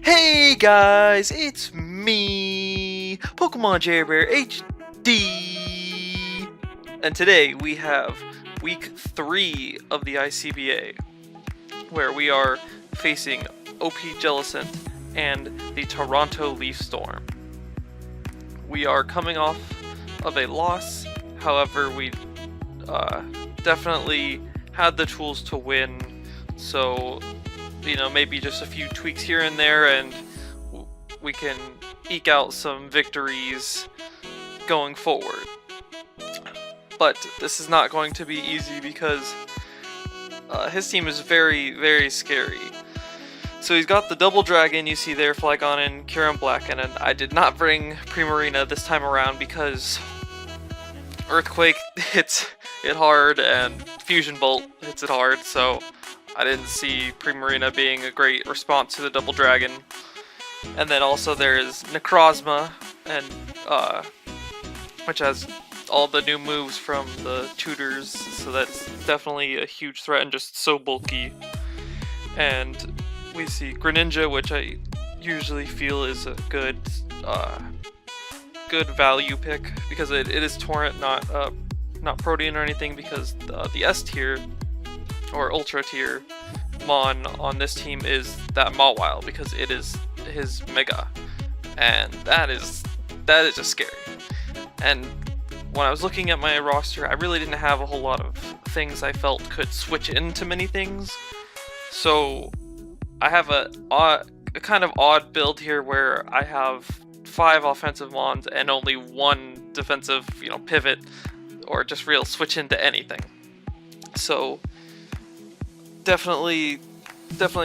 Hey guys, it's me, Pokemon Bear HD, and today we have week 3 of the ICBA, where we are facing OP Jellicent and the Toronto Leaf Storm. We are coming off of a loss, however we definitely had the tools to win, so maybe just a few tweaks here and there and we can eke out some victories going forward. But this is not going to be easy because his team is very, very scary. So he's got the double dragon you see there, Flygon and Kyurem Black, and I did not bring Primarina this time around because Earthquake hits it hard and Fusion Bolt hits it hard, so I didn't see Primarina being a great response to the double dragon. And then also there's Necrozma, and which has all the new moves from the tutors, so that's definitely a huge threat and just so bulky. And we see Greninja, which I usually feel is a good value pick because it is Torrent, not Protean or anything, because the S tier or Ultra tier Mon on this team is that Mawile because it is his Mega, and that is just scary. And when I was looking at my roster, I really didn't have a whole lot of things I felt could switch into many things. So I have a kind of odd build here where I have 5 offensive Mons and only 1 defensive, pivot or just real switch into anything. So definitely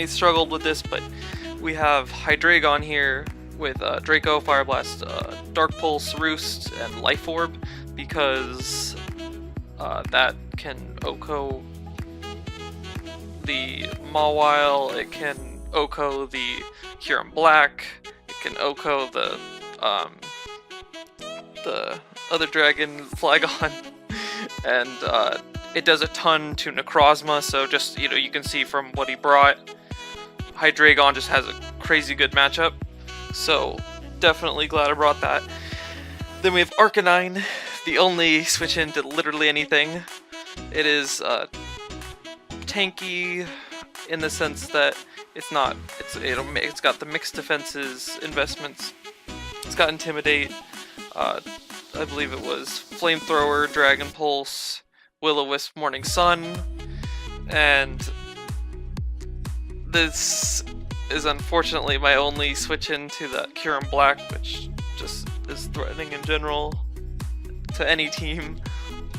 struggled with this, but we have Hydreigon here with Draco, Fire Blast, Dark Pulse, Roost, and Life Orb because that can OHKO the Mawile, it can OHKO the Kyurem Black, it can OHKO the other dragon, Flygon, and it does a ton to Necrozma, so just, you can see from what he brought, Hydreigon just has a crazy good matchup, so definitely glad I brought that. Then we have Arcanine, the only switch into literally anything. It is tanky in the sense that it's got the mixed defenses investments. It's got Intimidate, I believe it was Flamethrower, Dragon Pulse, Will-O-Wisp, Morning Sun, and this is unfortunately my only switch into the Kyurem Black, which just is threatening in general to any team,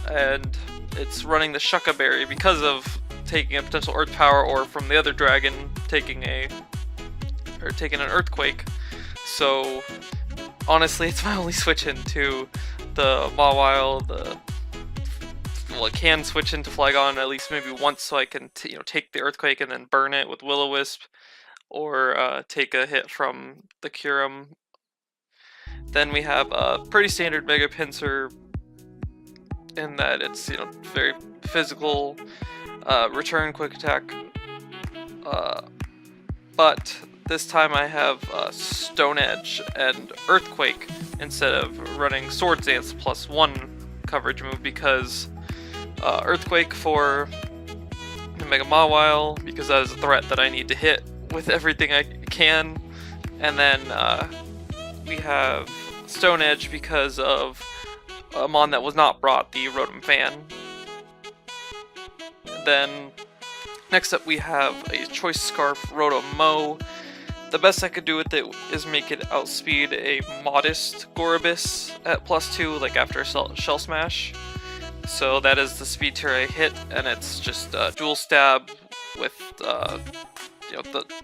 and it's running the Shucka Berry because of taking a potential Earth Power, or from the other dragon taking an Earthquake. So honestly, it's my only switch into the Mawile. It can switch into Flygon at least maybe once, so I can take the Earthquake and then burn it with Will-O-Wisp, or take a hit from the Kyurem. Then we have a pretty standard Mega Pinsir in that it's very physical, return quick attack, but this time I have Stone Edge and Earthquake instead of running Sword Dance +1 coverage move, because Earthquake for the Mega Mawile, because that is a threat that I need to hit with everything I can, and then we have Stone Edge because of a Mon that was not brought, the Rotom Fan. Then next up we have a Choice Scarf Rotom Mow. The best I could do with it is make it outspeed a modest Gorobis at +2, like after Shell Smash. So that is the speed tier I hit, and it's just dual stab with the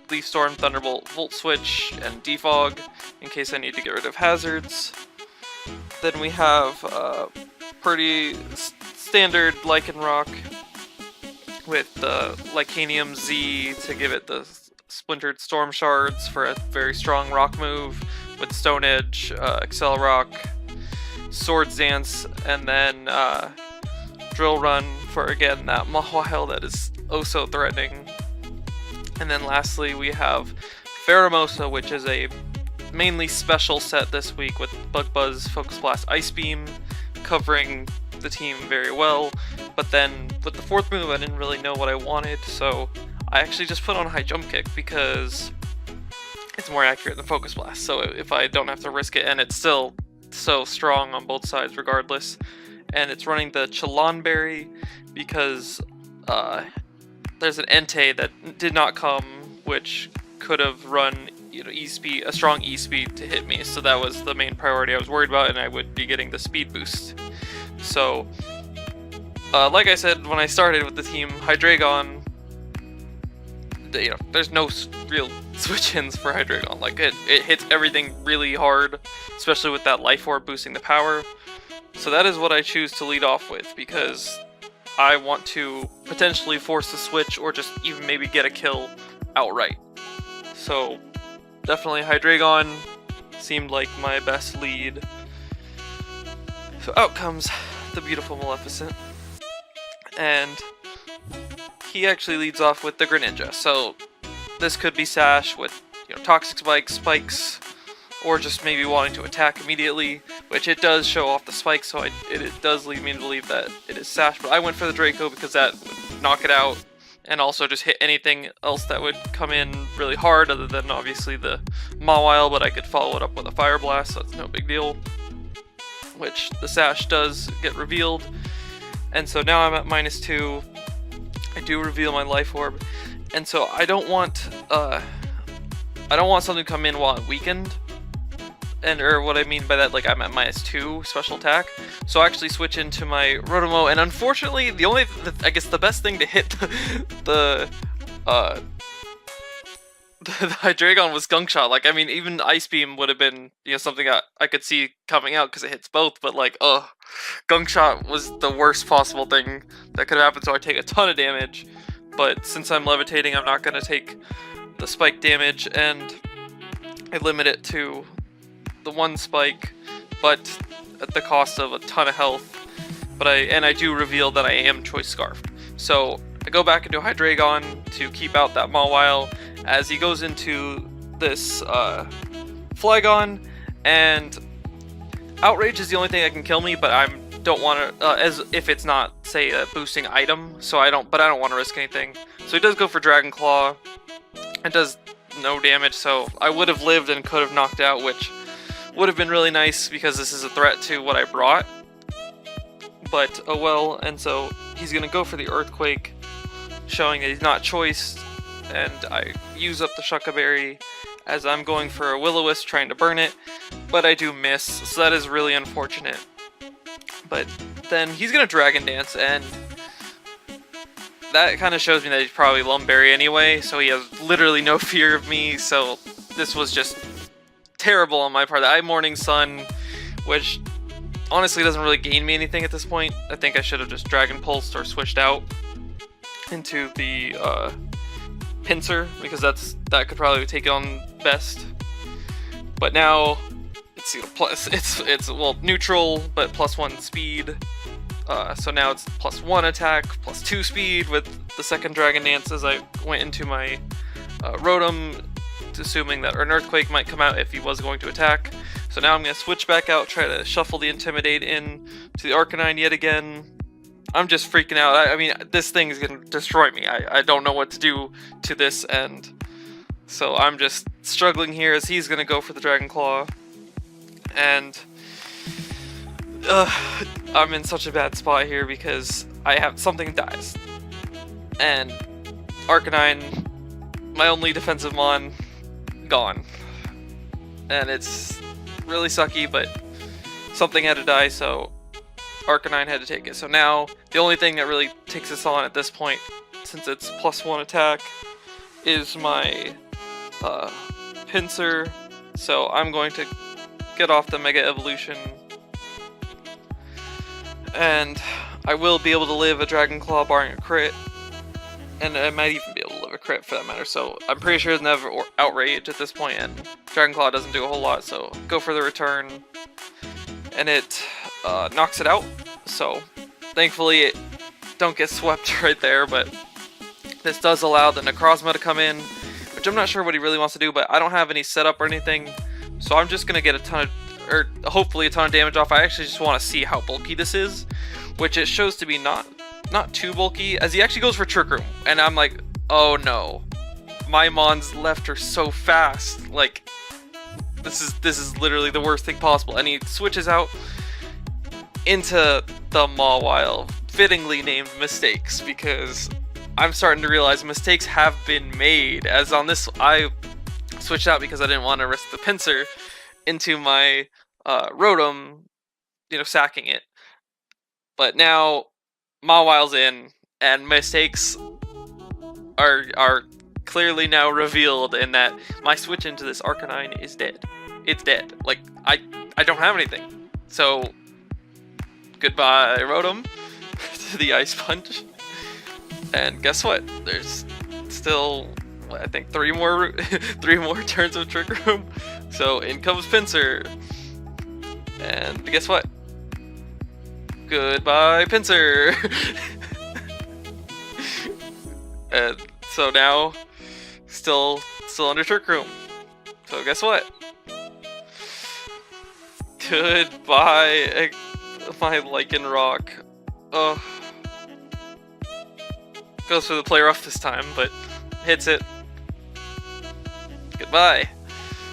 Leaf Storm, Thunderbolt, Volt Switch, and Defog in case I need to get rid of hazards. Then we have pretty standard Lycanroc with the Lycanium Z to give it the Splintered Storm Shards for a very strong rock move, with Stone Edge, Accelerock, Sword Dance, and then Drill Run for, again, that Mawile that is oh so threatening. And then lastly we have Pheromosa, which is a mainly special set this week with Bug Buzz, Focus Blast, Ice Beam, covering the team very well. But then with the fourth move, I didn't really know what I wanted, so I actually just put on High Jump Kick because it's more accurate than Focus Blast. So if I don't have to risk it, and it's still so strong on both sides regardless. And it's running the Berry because there's an Entei that did not come, which could have run E-speed, a strong E-speed to hit me. So that was the main priority I was worried about, and I would be getting the speed boost. So like I said when I started with the team, Hydreigon, there's no real switch-ins for Hydreigon. Like it hits everything really hard, especially with that Life Orb boosting the power. So that is what I choose to lead off with, because I want to potentially force a switch or just even maybe get a kill outright. So definitely Hydreigon seemed like my best lead. So out comes the beautiful Maleficent, and he actually leads off with the Greninja. So this could be Sash with Toxic Spikes, or just maybe wanting to attack immediately, which it does show off the spikes, so it does lead me to believe that it is Sash. But I went for the Draco because that would knock it out, and also just hit anything else that would come in really hard, other than obviously the Mawile, but I could follow it up with a Fire Blast, so that's no big deal. Which the Sash does get revealed, and so now I'm at -2. I do reveal my Life Orb, and so I don't want something to come in while I'm weakened. Or what I mean by that, like I'm at -2 special attack, so I actually switch into my Rotomo, and unfortunately, I guess the best thing to hit the Hydreigon was Gunk Shot. Like, I mean, even Ice Beam would have been something I could see coming out because it hits both, but like, Gunk Shot was the worst possible thing that could happen, so I take a ton of damage. But since I'm levitating, I'm not going to take the spike damage, and I limit it to the one spike, but at the cost of a ton of health. But I do reveal that I am Choice Scarfed. So I go back into Hydreigon to keep out that Mawile as he goes into this Flygon, and Outrage is the only thing that can kill me, but I don't want to, as if it's not, say, a boosting item, so I don't want to risk anything. So he does go for Dragon Claw. It does no damage, so I would have lived and could have knocked out, which would have been really nice because this is a threat to what I brought. But oh well, and so he's gonna go for the Earthquake, showing that he's not choiced, and I use up the Shucca Berry as I'm going for a Will-O-Wisp trying to burn it, but I do miss, so that is really unfortunate. But then he's gonna Dragon Dance, and that kind of shows me that he's probably Lumberry anyway, so he has literally no fear of me, so this was just terrible on my part. I Morning Sun, which honestly doesn't really gain me anything at this point. I think I should have just Dragon Pulsed or switched out into the Pinsir, because that could probably take it on best. But now it's well, neutral but +1 speed. So now it's +1 attack, +2 speed with the second Dragon Dance as I went into my Rotom, assuming that an Earthquake might come out if he was going to attack. So now I'm going to switch back out, try to shuffle the Intimidate in to the Arcanine yet again. I'm just freaking out. I mean, this thing is going to destroy me. I don't know what to do to this, and so I'm just struggling here as he's going to go for the Dragon Claw. And I'm in such a bad spot here because I have something dies. And Arcanine, my only defensive mon, gone. And it's really sucky, but something had to die, so Arcanine had to take it. So now, the only thing that really takes us on at this point, since it's +1 attack, is my Pinsir. So I'm going to get off the Mega Evolution, and I will be able to live a Dragon Claw barring a crit, and I might even be able to live a crit for that matter, so I'm pretty sure it doesn't have Outrage at this point, and Dragon Claw doesn't do a whole lot, so go for the return, and it knocks it out. So thankfully it don't get swept right there, but this does allow the Necrozma to come in, which which I'm not sure what he really wants to do, but I don't have any setup or anything, so I'm just gonna get a ton of, or hopefully a ton of damage off. I actually just want to see how bulky this is, which it shows to be not too bulky, as he actually goes for Trick Room, and I'm like, oh no, my Mons left are so fast, like, this is literally the worst thing possible. And he switches out into the Mawile, fittingly named Mistakes, because I'm starting to realize mistakes have been made. As on this, I switched out because I didn't want to risk the pincer into my Rotom, you know, sacking it. But now Mawile's in, and mistakes are clearly now revealed in that my switch into this Arcanine is dead. It's dead. Like, I don't have anything. So, goodbye, Rotom, to the Ice Punch. And guess what? There's still, I think, three more turns of Trick Room. So in comes Pinsir. And guess what? Goodbye, Pinsir. And so now, still under Trick Room. So guess what? Goodbye, my Lycanroc. Ugh. Goes for the play rough this time, but hits it. Goodbye.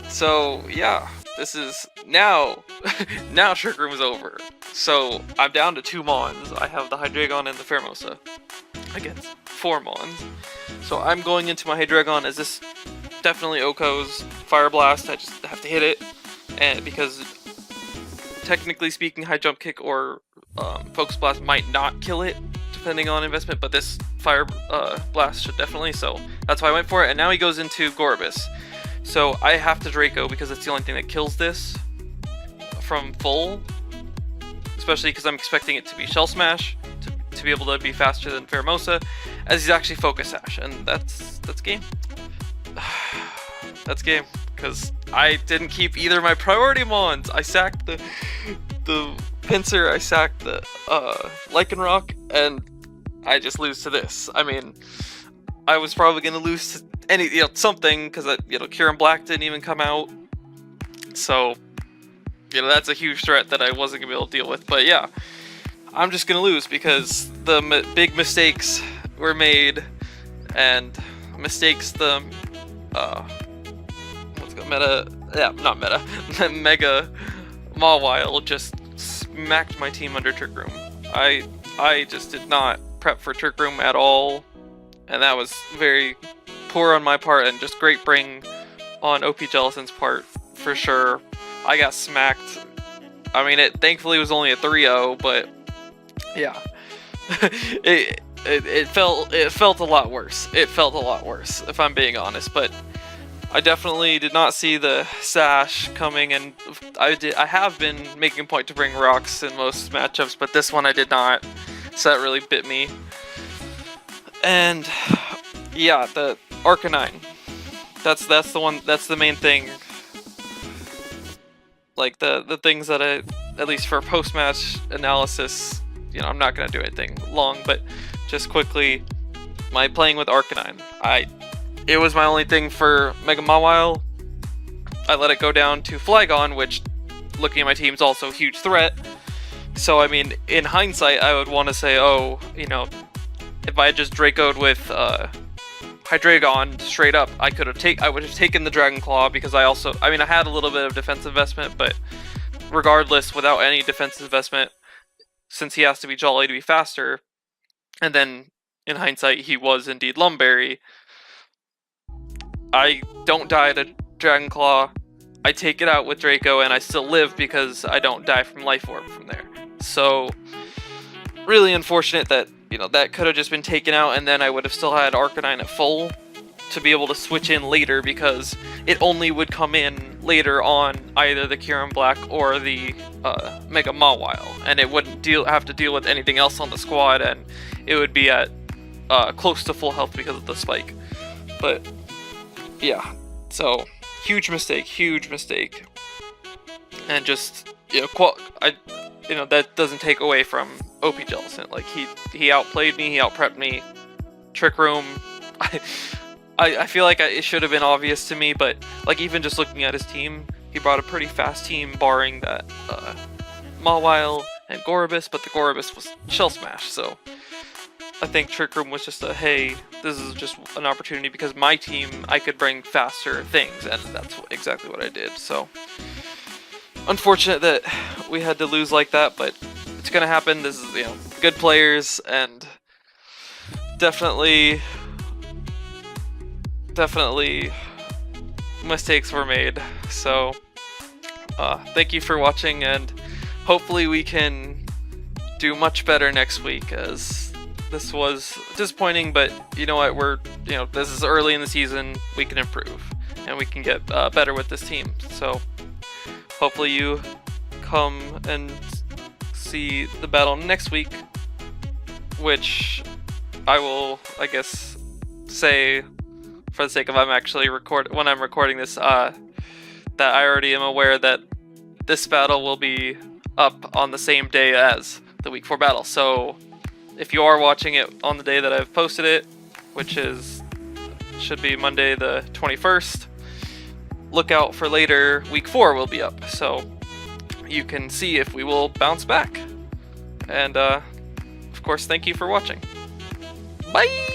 So yeah, this is now now Trick Room is over. So I'm down to 2 Mons. I have the Hydreigon and the Pheromosa against 4 Mons. So I'm going into my Hydreigon as this definitely Oko's Fire Blast. I just have to hit it, and because technically speaking, High Jump Kick or Focus Blast might not kill it, depending on investment, but this Fire Blast should definitely, so that's why I went for it. And now he goes into Gorobus. So I have to Draco because it's the only thing that kills this from full, especially because I'm expecting it to be Shell Smash to be able to be faster than Pheromosa, as he's actually Focus Sash, and that's game. That's game, because I didn't keep either of my priority Mons. I sacked the Pinsir, I sacked the Lycanroc, and I just lose to this. I mean, I was probably going to lose to any, something, because, Kyurem Black didn't even come out. So, that's a huge threat that I wasn't going to be able to deal with. But yeah, I'm just going to lose because the big mistakes were made, and mistakes Mega Mawile just smacked my team under Trick Room. I just did not prep for Trick Room at all, and that was very poor on my part, and just great bring on OP Jellison's part for sure. I got smacked. I mean, it thankfully was only a 3-0, but yeah, it felt a lot worse. It felt a lot worse, if I'm being honest. But I definitely did not see the sash coming, and I have been making a point to bring rocks in most matchups, but this one I did not, so that really bit me. And yeah, the Arcanine, that's the one, that's the main thing. Like the things that at least for post-match analysis, I'm not gonna do anything long, but just quickly, my playing with Arcanine, it was my only thing for Mega Mawile. I let it go down to Flygon, which, looking at my team, is also a huge threat. So, I mean, in hindsight, I would want to say, if I had just Draco'd with Hydreigon straight up, I would have taken the Dragon Claw, because I had a little bit of defense investment, but regardless, without any defense investment, since he has to be Jolly to be faster, and then in hindsight, he was indeed Lumberry, I don't die to Dragon Claw, I take it out with Draco, and I still live because I don't die from Life Orb from there. So, really unfortunate that, that could have just been taken out, and then I would have still had Arcanine at full to be able to switch in later, because it only would come in later on either the Kyurem Black or the Mega Mawile, and it wouldn't have to deal with anything else on the squad, and it would be at close to full health because of the spike. But yeah, so huge mistake, and just that doesn't take away from OP Jellison. Like he outplayed me, he outprepped me. Trick Room, I feel like it should have been obvious to me, but like even just looking at his team, he brought a pretty fast team, barring that Mawile and Gorobus, but the Gorobus was Shell Smash, so I think Trick Room was just a, hey, this is just an opportunity because my team, I could bring faster things, and that's exactly what I did. So unfortunate that we had to lose like that, but it's gonna happen. This is, you know, good players, and definitely mistakes were made. So thank you for watching, and hopefully we can do much better next week, as this was disappointing, but you know what, this is early in the season, we can improve, and we can get better with this team. So hopefully you come and see the battle next week, which I will, I guess, say for the sake of when I'm recording this, that I already am aware that this battle will be up on the same day as the week 4 battle. So if you are watching it on the day that I've posted it, which should be Monday the 21st, look out for later. Week 4 will be up, so you can see if we will bounce back. And of course, thank you for watching. Bye!